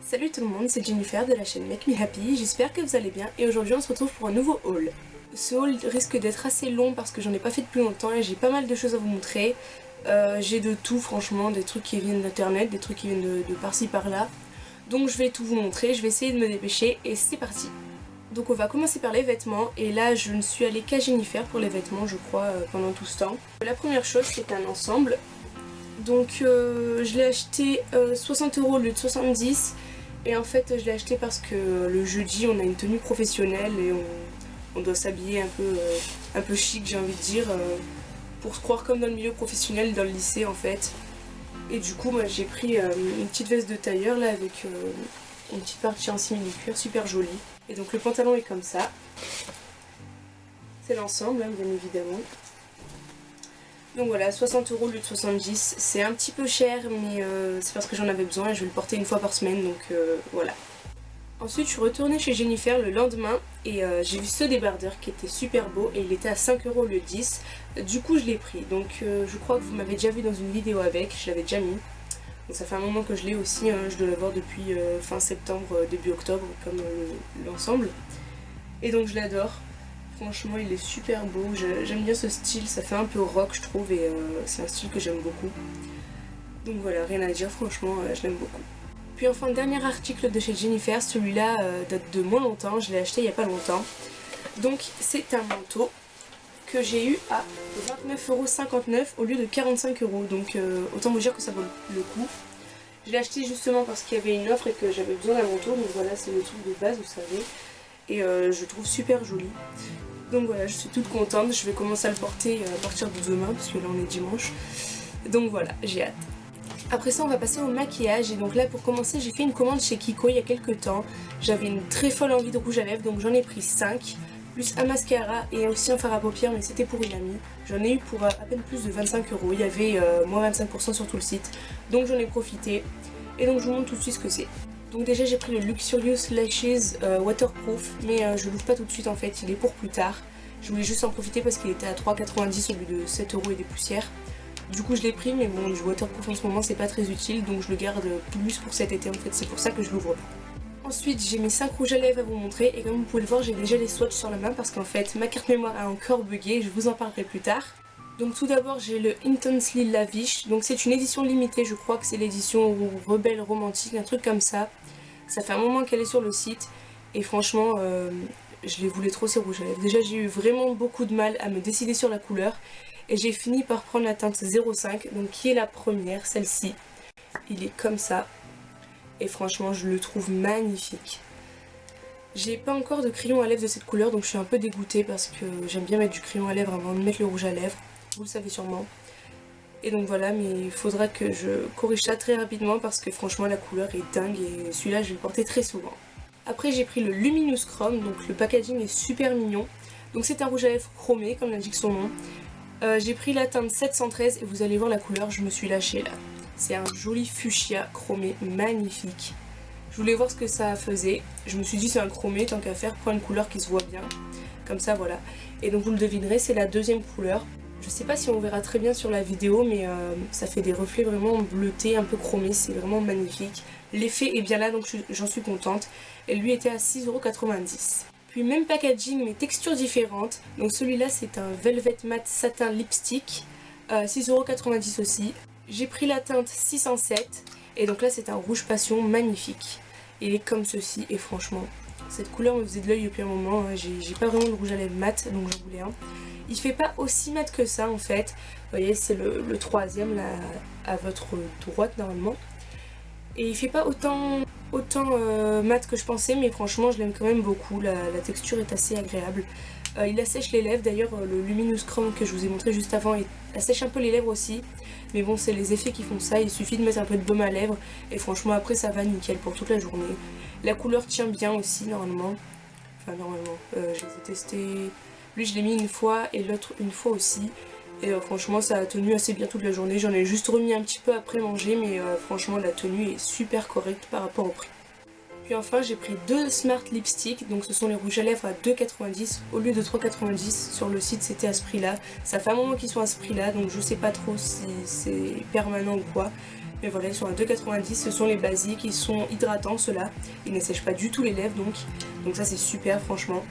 Salut tout le monde, c'est Jennifer de la chaîne Make Me Happy, j'espère que vous allez bien et aujourd'hui on se retrouve pour un nouveau haul. Ce haul risque d'être assez long parce que j'en ai pas fait depuis longtemps et j'ai pas mal de choses à vous montrer. J'ai de tout franchement, des trucs qui viennent d'internet, des trucs qui viennent de par-ci par-là. Donc je vais tout vous montrer, je vais essayer de me dépêcher et c'est parti. Donc on va commencer par les vêtements et là je ne suis allée qu'à Jennifer pour les vêtements je crois pendant tout ce temps. La première chose c'est un ensemble. Donc je l'ai acheté 60 € au lieu de 70 et en fait je l'ai acheté parce que le jeudi on a une tenue professionnelle et on doit s'habiller un peu chic j'ai envie de dire pour se croire comme dans le milieu professionnel dans le lycée en fait. Et du coup moi j'ai pris une petite veste de tailleur là avec une petite partie en simili-cuir super jolie. Et donc le pantalon est comme ça. C'est l'ensemble hein, bien évidemment. Donc voilà, 60 € au lieu de 70, c'est un petit peu cher mais c'est parce que j'en avais besoin et je vais le porter une fois par semaine donc voilà. Ensuite je suis retournée chez Jennifer le lendemain et j'ai vu ce débardeur qui était super beau et il était à 5 € au lieu de 10. Du coup je l'ai pris, donc je crois que vous m'avez déjà vu dans une vidéo avec, je l'avais déjà mis. Donc ça fait un moment que je l'ai aussi, hein, je dois l'avoir depuis fin septembre, début octobre comme l'ensemble. Et donc je l'adore. Franchement il est super beau, j'aime bien ce style, ça fait un peu rock je trouve et c'est un style que j'aime beaucoup. Donc voilà, rien à dire, franchement je l'aime beaucoup. Puis enfin dernier article de chez Jennifer, celui-là date de moins longtemps, je l'ai acheté il n'y a pas longtemps. Donc c'est un manteau que j'ai eu à 29,59 € au lieu de 45 €, donc autant vous dire que ça vaut le coup. Je l'ai acheté justement parce qu'il y avait une offre et que j'avais besoin d'un manteau, donc voilà c'est le truc de base vous savez. Et je le trouve super joli. Donc voilà, je suis toute contente, je vais commencer à le porter à partir de demain parce que là on est dimanche. Donc voilà, j'ai hâte. Après ça on va passer au maquillage et donc là pour commencer j'ai fait une commande chez Kiko il y a quelques temps. J'avais une très folle envie de rouge à lèvres donc j'en ai pris 5. Plus un mascara et aussi un fard à paupières mais c'était pour une amie. J'en ai eu pour à peine plus de 25 €, il y avait moins 25% sur tout le site. Donc j'en ai profité et donc je vous montre tout de suite ce que c'est. Donc déjà j'ai pris le Luxurious Lashes Waterproof mais je l'ouvre pas tout de suite en fait, il est pour plus tard. Je voulais juste en profiter parce qu'il était à 3,90 € au lieu de 7 € et des poussières. Du coup je l'ai pris mais bon du waterproof en ce moment c'est pas très utile donc je le garde plus pour cet été en fait, c'est pour ça que je l'ouvre pas. Ensuite j'ai mis 5 rouges à lèvres à vous montrer et comme vous pouvez le voir j'ai déjà les swatchs sur la main parce qu'en fait ma carte mémoire a encore bugué, je vous en parlerai plus tard. Donc tout d'abord j'ai le Intensely Lavish, donc c'est une édition limitée, je crois que c'est l'édition Rebelle Romantique, un truc comme ça. Ça fait un moment qu'elle est sur le site et franchement je les voulais trop ces rouges à lèvres. Déjà j'ai eu vraiment beaucoup de mal à me décider sur la couleur et j'ai fini par prendre la teinte 05 donc qui est la première, celle-ci. Il est comme ça et franchement je le trouve magnifique. J'ai pas encore de crayon à lèvres de cette couleur donc je suis un peu dégoûtée parce que j'aime bien mettre du crayon à lèvres avant de mettre le rouge à lèvres, vous le savez sûrement. Et donc voilà, mais il faudra que je corrige ça très rapidement parce que franchement la couleur est dingue et celui-là je vais le porter très souvent. Après j'ai pris le Luminous Chrome, donc le packaging est super mignon. Donc c'est un rouge à lèvres chromé comme l'indique son nom. J'ai pris la teinte 713 et vous allez voir la couleur, je me suis lâchée là. C'est un joli fuchsia chromé magnifique. Je voulais voir ce que ça faisait. Je me suis dit c'est un chromé, tant qu'à faire, prends une couleur qui se voit bien. Comme ça voilà. Et donc vous le devinerez, c'est la deuxième couleur. Je sais pas si on verra très bien sur la vidéo mais ça fait des reflets vraiment bleutés, un peu chromés, c'est vraiment magnifique. L'effet est bien là donc j'en suis contente. Et lui était à 6,90 €. Puis même packaging mais texture différente. Donc celui-là c'est un Velvet Matte Satin Lipstick, 6,90 € aussi. J'ai pris la teinte 607 et donc là c'est un rouge passion magnifique. Il est comme ceci et franchement cette couleur me faisait de l'œil depuis un moment. J'ai pas vraiment de rouge à lèvres mat donc j'en voulais un. Il fait pas aussi mat que ça en fait. Vous voyez c'est le troisième là à votre droite normalement. Et il fait pas autant mat que je pensais mais franchement je l'aime quand même beaucoup. La texture est assez agréable. Il assèche les lèvres d'ailleurs le Luminous Chrome que je vous ai montré juste avant il assèche un peu les lèvres aussi. Mais bon c'est les effets qui font ça, il suffit de mettre un peu de baume à lèvres et franchement après ça va nickel pour toute la journée. La couleur tient bien aussi normalement. Enfin normalement, je les ai testés. Lui je l'ai mis une fois et l'autre une fois aussi. Et franchement ça a tenu assez bien toute la journée. J'en ai juste remis un petit peu après manger mais franchement la tenue est super correcte par rapport au prix. Puis enfin j'ai pris 2 Smart Lipstick, donc ce sont les rouges à lèvres à 2,90 au lieu de 3,90. Sur le site c'était à ce prix là. Ça fait un moment qu'ils sont à ce prix là, donc je sais pas trop si c'est permanent ou quoi. Mais voilà, ils sont à 2,90, ce sont les basiques, ils sont hydratants ceux-là. Ils ne sèchent pas du tout les lèvres donc ça c'est super franchement.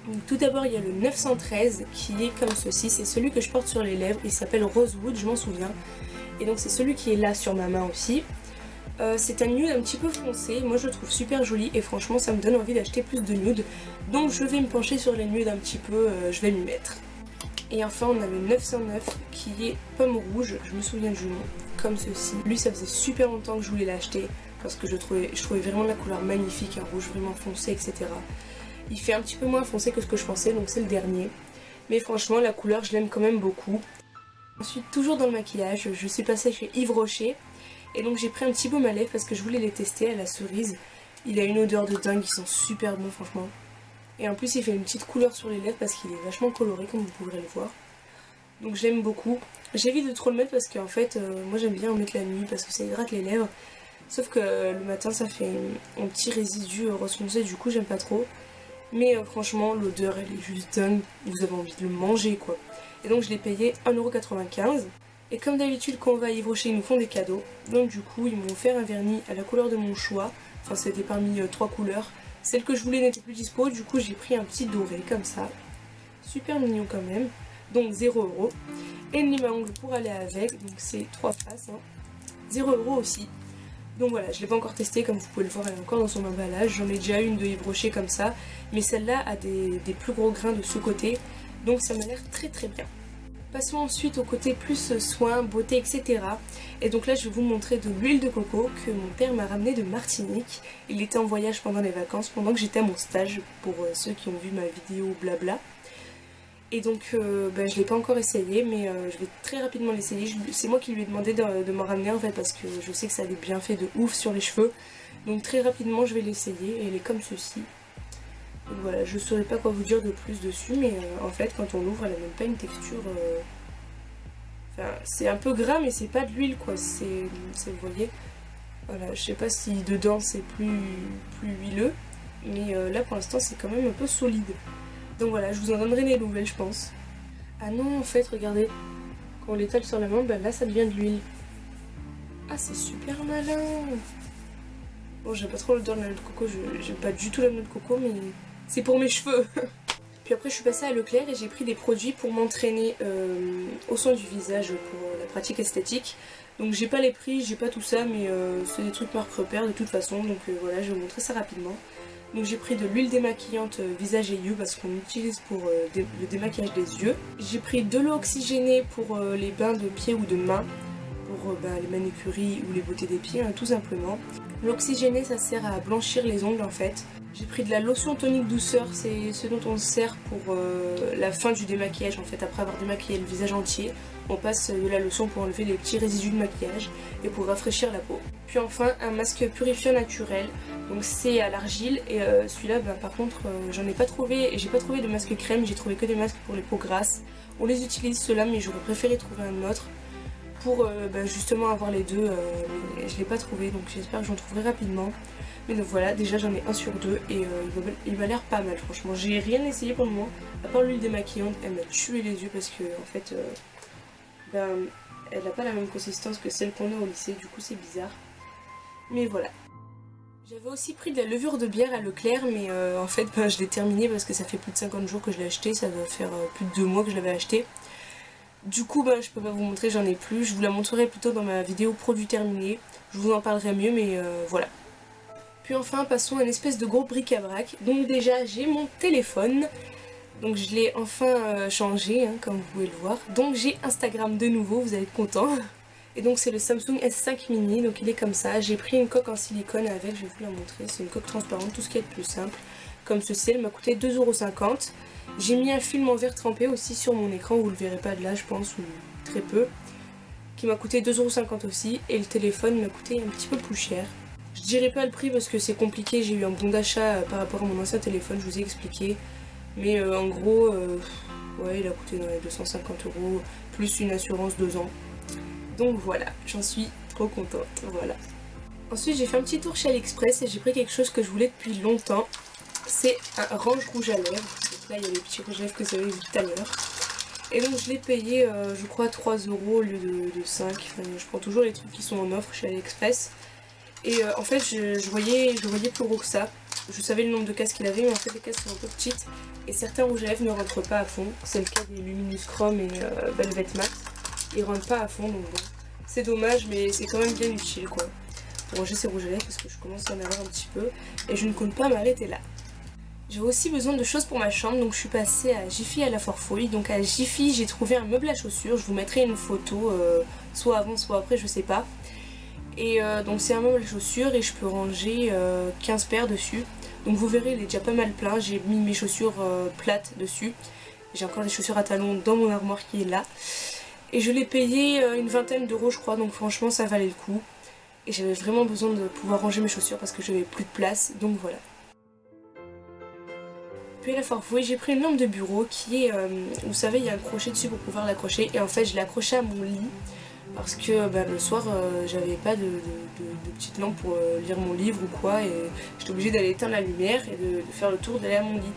Donc, tout d'abord il y a le 913 qui est comme ceci, c'est celui que je porte sur les lèvres, il s'appelle Rosewood, je m'en souviens. Et donc c'est celui qui est là sur ma main aussi. C'est un nude un petit peu foncé, moi je le trouve super joli et franchement ça me donne envie d'acheter plus de nudes. Donc je vais me pencher sur les nudes un petit peu, je vais m'y mettre. Et enfin on a le 909 qui est pomme rouge, je me souviens du nom, comme ceci. Lui ça faisait super longtemps que je voulais l'acheter parce que je trouvais vraiment la couleur magnifique, un rouge vraiment foncé, etc. Il fait un petit peu moins foncé que ce que je pensais, donc c'est le dernier. Mais franchement la couleur je l'aime quand même beaucoup. Ensuite toujours dans le maquillage, je suis passée chez Yves Rocher. Et donc j'ai pris un petit baume à lèvres parce que je voulais les tester à la cerise. Il a une odeur de dingue, ils sont super bons franchement. Et en plus il fait une petite couleur sur les lèvres parce qu'il est vachement coloré comme vous pourrez le voir. Donc j'aime beaucoup. J'évite de trop le mettre parce qu'en fait moi j'aime bien en mettre la nuit parce que ça hydrate les lèvres. Sauf que le matin ça fait un petit résidu rose foncé, du coup j'aime pas trop. Mais franchement l'odeur elle est juste dingue, vous avez envie de le manger quoi. Et donc je l'ai payé 1,95 €. Et comme d'habitude quand on va à Yves Rocher ils nous font des cadeaux. Donc du coup ils m'ont offert un vernis à la couleur de mon choix. Enfin c'était parmi 3 couleurs. Celle que je voulais n'était plus dispo, du coup j'ai pris un petit doré comme ça. Super mignon quand même. Donc 0 €. Et une lime à ongles pour aller avec, donc c'est 3 faces. 0 € aussi. Donc voilà, je l'ai pas encore testé, comme vous pouvez le voir, elle est encore dans son emballage. J'en ai déjà une de Yves Rocher comme ça. Mais celle-là a des plus gros grains de ce côté. Donc ça m'a l'air très très bien. Passons ensuite au côté plus soins, beauté, etc. Et donc là je vais vous montrer de l'huile de coco que mon père m'a ramené de Martinique. Il était en voyage pendant les vacances, pendant que j'étais à mon stage, pour ceux qui ont vu ma vidéo blabla. Et donc je ne l'ai pas encore essayé, mais je vais très rapidement l'essayer. C'est moi qui lui ai demandé de m'en ramener en fait, parce que je sais que ça a des bienfaits de ouf sur les cheveux. Donc très rapidement je vais l'essayer, et elle est comme ceci. Donc voilà, je ne saurais pas quoi vous dire de plus dessus, mais en fait quand on l'ouvre elle n'a même pas une texture... Enfin, c'est un peu gras mais c'est pas de l'huile quoi, vous voyez. Voilà, je sais pas si dedans c'est plus huileux, mais là pour l'instant c'est quand même un peu solide. Donc voilà, je vous en donnerai des nouvelles je pense. Ah non en fait regardez, quand on l'étale sur la main, ben là ça devient de l'huile. Ah c'est super malin. Bon j'aime pas trop l'odeur de la noix de coco, j'aime pas du tout la noix de coco mais... c'est pour mes cheveux. Puis après je suis passée à Leclerc et j'ai pris des produits pour m'entraîner au soin du visage pour la pratique esthétique. Donc j'ai pas les prix, j'ai pas tout ça, mais c'est des trucs marque repère de toute façon. Donc voilà, je vais vous montrer ça rapidement. Donc j'ai pris de l'huile démaquillante visage et yeux parce qu'on utilise pour le démaquillage des yeux. J'ai pris de l'eau oxygénée pour les bains de pieds ou de mains, pour les manucuries ou les beautés des pieds, tout simplement. L'oxygéné ça sert à blanchir les ongles en fait. J'ai pris de la lotion tonique douceur, c'est ce dont on se sert pour la fin du démaquillage en fait. Après avoir démaquillé le visage entier, on passe de la lotion pour enlever les petits résidus de maquillage et pour rafraîchir la peau. Puis enfin un masque purifiant naturel, donc c'est à l'argile et celui-là par contre j'en ai pas trouvé, j'ai pas trouvé de masque crème, j'ai trouvé que des masques pour les peaux grasses. On les utilise ceux-là mais j'aurais préféré trouver un autre pour justement avoir les deux, mais je l'ai pas trouvé donc j'espère que j'en trouverai rapidement. Mais donc voilà, déjà j'en ai un sur deux et il m'a l'air pas mal franchement. J'ai rien essayé pour le moment, à part l'huile démaquillante, elle m'a tué les yeux parce que en fait elle n'a pas la même consistance que celle qu'on a au lycée, du coup c'est bizarre. Mais voilà. J'avais aussi pris de la levure de bière à Leclerc mais en fait je l'ai terminé parce que ça fait plus de 50 jours que je l'ai acheté, ça doit faire plus de 2 mois que je l'avais acheté. Du coup je peux pas vous montrer, j'en ai plus, je vous la montrerai plutôt dans ma vidéo produit terminé, je vous en parlerai mieux mais voilà. Puis enfin passons à une espèce de gros bric-à-brac. Donc déjà j'ai mon téléphone, donc je l'ai enfin changé comme vous pouvez le voir. Donc j'ai Instagram de nouveau, vous allez être contents. Et donc c'est le Samsung S5 mini, donc il est comme ça. J'ai pris une coque en silicone avec, je vais vous la montrer, c'est une coque transparente, tout ce qui est de plus simple. Comme ceci, elle m'a coûté 2,50 €. J'ai mis un film en verre trempé aussi sur mon écran, vous le verrez pas de là je pense, ou très peu. Qui m'a coûté 2,50 € aussi, et le téléphone m'a coûté un petit peu plus cher. Je dirais pas le prix parce que c'est compliqué, j'ai eu un bon d'achat par rapport à mon ancien téléphone, je vous ai expliqué. Mais en gros, ouais, il a coûté dans les 250 € plus une assurance 2 ans. Donc voilà, j'en suis trop contente, voilà. Ensuite j'ai fait un petit tour chez AliExpress et j'ai pris quelque chose que je voulais depuis longtemps. C'est un range rouge à lèvres. Donc là il y a les petits rouges à lèvres que vous avez vu tout à l'heure. Et donc je l'ai payé je crois 3 € au lieu de 5. Enfin, je prends toujours les trucs qui sont en offre chez AliExpress. Et en fait je voyais plus gros que ça. Je savais le nombre de cases qu'il avait, mais en fait les cases sont un peu petites. Et certains rouges à lèvres ne rentrent pas à fond. C'est le cas des Luminous Chrome et Velvet Max. Ils rentrent pas à fond, donc bon. C'est dommage, mais c'est quand même bien utile quoi. Pour ranger ces rouges à lèvres parce que je commence à en avoir un petit peu. Et je ne compte pas m'arrêter là. J'ai aussi besoin de choses pour ma chambre, donc je suis passée à Jiffy à la Forfouille. Donc à Jiffy j'ai trouvé un meuble à chaussures. Je vous mettrai une photo, soit avant soit après, je sais pas. Et donc c'est un meuble à chaussures et je peux ranger 15 paires dessus. Donc vous verrez, il est déjà pas mal plein. J'ai mis mes chaussures plates dessus. J'ai encore des chaussures à talons dans mon armoire qui est là. Et je l'ai payé une vingtaine d'euros je crois, donc franchement ça valait le coup. Et j'avais vraiment besoin de pouvoir ranger mes chaussures parce que j'avais plus de place, donc voilà. Puis à la Forfouille, j'ai pris une lampe de bureau qui est, vous savez, il y a un crochet dessus pour pouvoir l'accrocher. Et en fait je l'ai accrochée à mon lit. Parce que le soir j'avais pas de petite lampe pour lire mon livre ou quoi, et j'étais obligée d'aller éteindre la lumière et de faire le tour d'aller à mon lit.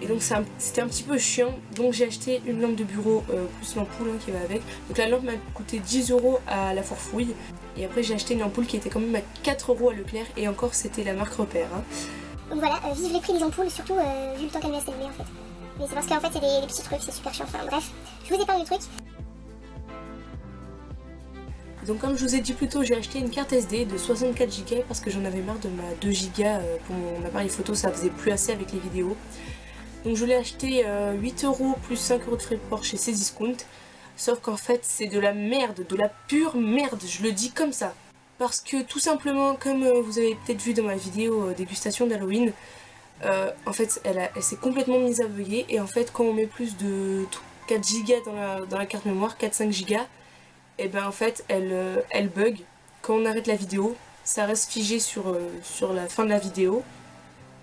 Et donc c'était un petit peu chiant, donc j'ai acheté une lampe de bureau plus l'ampoule qui va avec. Donc la lampe m'a coûté 10 € à la Forfouille, et après j'ai acheté une ampoule qui était quand même à 4 € à Leclerc, et encore c'était la marque Repère. Hein. Donc voilà, vive les prix des ampoules, surtout vu le temps qu'elle met à s'allumer en fait. Mais c'est parce qu'en fait c'est des petits trucs, c'est super chiant, enfin bref, je vous épargne le truc. Donc comme je vous ai dit plus tôt, j'ai acheté une carte SD de 64 Go parce que j'en avais marre de ma 2 Go pour mon appareil photo, ça faisait plus assez avec les vidéos. Donc je l'ai acheté 8 € plus 5 € de frais de port chez Cdiscount. Sauf qu'en fait c'est de la merde, de la pure merde, je le dis comme ça. Parce que tout simplement, comme vous avez peut-être vu dans ma vidéo dégustation d'Halloween, en fait elle s'est complètement mise à bugger. Et en fait quand on met plus de 4 Go dans la carte mémoire, 4-5 Go, et ben en fait elle bug. Quand on arrête la vidéo, ça reste figé sur la fin de la vidéo.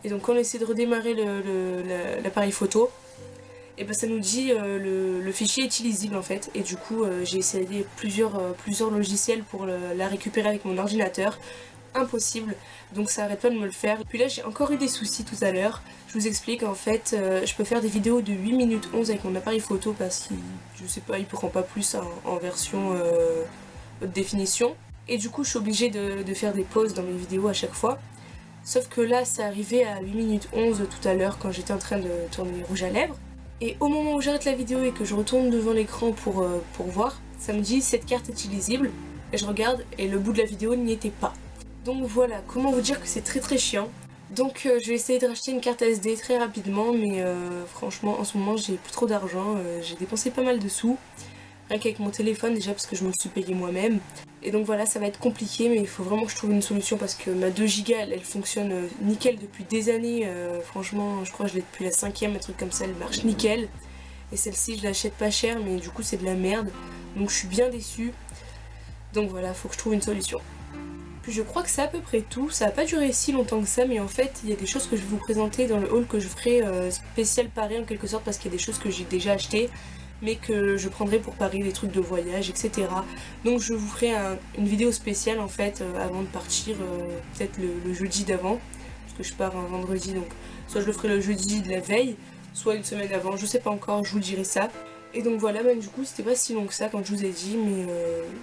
Et donc quand on essaie de redémarrer l'appareil photo, et ben ça nous dit le fichier est illisible en fait. Et du coup j'ai essayé plusieurs logiciels pour la récupérer avec mon ordinateur. Impossible, donc ça arrête pas de me le faire. Puis là j'ai encore eu des soucis tout à l'heure. Je vous explique, en fait je peux faire des vidéos de 8 minutes 11 avec mon appareil photo parce qu'il, je sais pas, il prend pas plus en version haute définition. Et du coup je suis obligée de faire des pauses dans mes vidéos à chaque fois. Sauf que là ça arrivait à 8 minutes 11 tout à l'heure quand j'étais en train de tourner mes rouges à lèvres. Et au moment où j'arrête la vidéo et que je retourne devant l'écran pour voir, ça me dit cette carte est illisible. Et je regarde et le bout de la vidéo n'y était pas. Donc voilà, comment vous dire que c'est très chiant. Donc je vais essayer de racheter une carte SD très rapidement, mais franchement en ce moment j'ai plus trop d'argent, j'ai dépensé pas mal de sous. Rien qu'avec mon téléphone déjà parce que je me le suis payé moi-même. Et donc voilà, ça va être compliqué, mais il faut vraiment que je trouve une solution parce que ma 2 Go elle fonctionne nickel depuis des années. Franchement je crois que je l'ai depuis la 5e, un truc comme ça, elle marche nickel. Et celle-ci je l'achète pas cher, mais du coup c'est de la merde. Donc je suis bien déçue. Donc voilà, faut que je trouve une solution. Puis je crois que c'est à peu près tout, ça n'a pas duré si longtemps que ça, mais en fait il y a des choses que je vais vous présenter dans le haul que je ferai spécial Paris en quelque sorte, parce qu'il y a des choses que j'ai déjà achetées mais que je prendrai pour Paris, des trucs de voyage, etc. Donc je vous ferai une vidéo spéciale en fait avant de partir, peut-être le jeudi d'avant, parce que je pars un vendredi, donc soit je le ferai le jeudi de la veille, soit une semaine avant, je sais pas encore, je vous dirai ça. Et donc voilà, du coup c'était pas si long que ça quand je vous ai dit, mais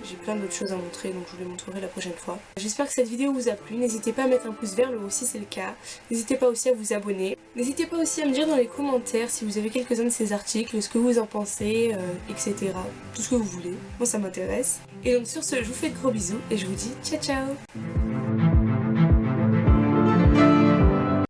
j'ai plein d'autres choses à montrer, donc je vous les montrerai la prochaine fois. J'espère que cette vidéo vous a plu, n'hésitez pas à mettre un pouce vers le haut si c'est le cas, n'hésitez pas aussi à vous abonner, n'hésitez pas aussi à me dire dans les commentaires si vous avez quelques-uns de ces articles, ce que vous en pensez, etc. Tout ce que vous voulez, moi ça m'intéresse. Et donc sur ce, je vous fais de gros bisous et je vous dis ciao ciao.